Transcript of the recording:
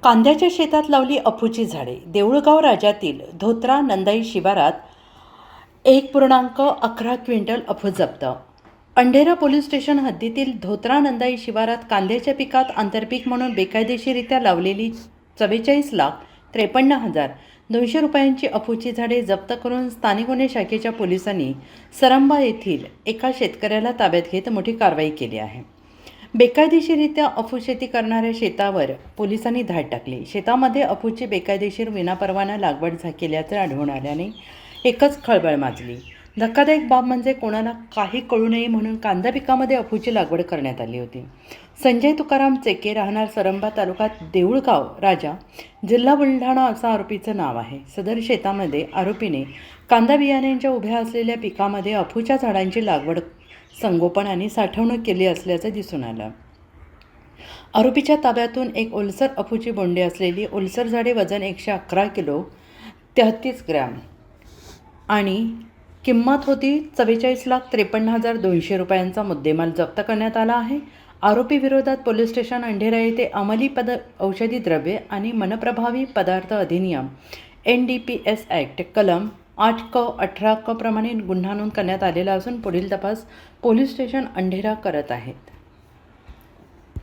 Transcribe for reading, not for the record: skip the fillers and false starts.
कांद्याच्या शेतात लावली अफूची झाडे. देऊळगाव राजातील धोत्रा नंदाई शिवारात 1.11 क्विंटल अफू जप्त. अंढेरा पोलीस स्टेशन हद्दीतील धोत्रा नंदाई शिवारात कांद्याच्या पिकात आंतरपीक म्हणून बेकायदेशीरित्या लावलेली 44,53,200 रुपयांची अफूची झाडे जप्त करून स्थानिक गुन्हे शाखेच्या पोलिसांनी सरंबा येथील एका शेतकऱ्याला ताब्यात घेत मोठी कारवाई केली आहे. बेकायदेशीरित्या अफू शेती करणाऱ्या शेतावर पोलिसांनी धाड टाकली. शेतामध्ये अफूची बेकायदेशीर विनापरवाना लागवड केल्याचे आढळून आल्याने एकच खळबळ माजली. धक्कादायक बाब म्हणजे कोणाला काही कळू नये म्हणून कांदा पिकामध्ये अफूची लागवड करण्यात आली होती. संजय तुकाराम चेके, राहणार सरंबा, तालुक्यात देऊळगाव राजा, जिल्हा बुलढाणा असं आरोपीचं नाव आहे. सदर शेतामध्ये आरोपीने कांदा बियाण्यांच्या उभ्या असलेल्या पिकामध्ये अफूच्या झाडांची लागवड, संगोपन आणि साठवणूक केली असल्याचं दिसून आलं. आरोपीच्या ताब्यातून एक ओलसर अफूची बोंडे असलेली ओलसर झाडे वजन 111 किलो 33 ग्रॅम आणि किंमत होती 44,53,200 रुपयांचा मुद्देमाल जप्त करण्यात आला आहे. आरोपी विरोधात पोलीस स्टेशन अंढेरा येथे अंमली औषधी द्रव्ये आणि मनप्रभावी पदार्थ अधिनियम NDPS ॲक्ट कलम 8 क 18 क प्रमाणे गुन्हा नोंद करण्यात आलेला असून पुढील तपास पोलीस स्टेशन अंढेरा करत आहेत.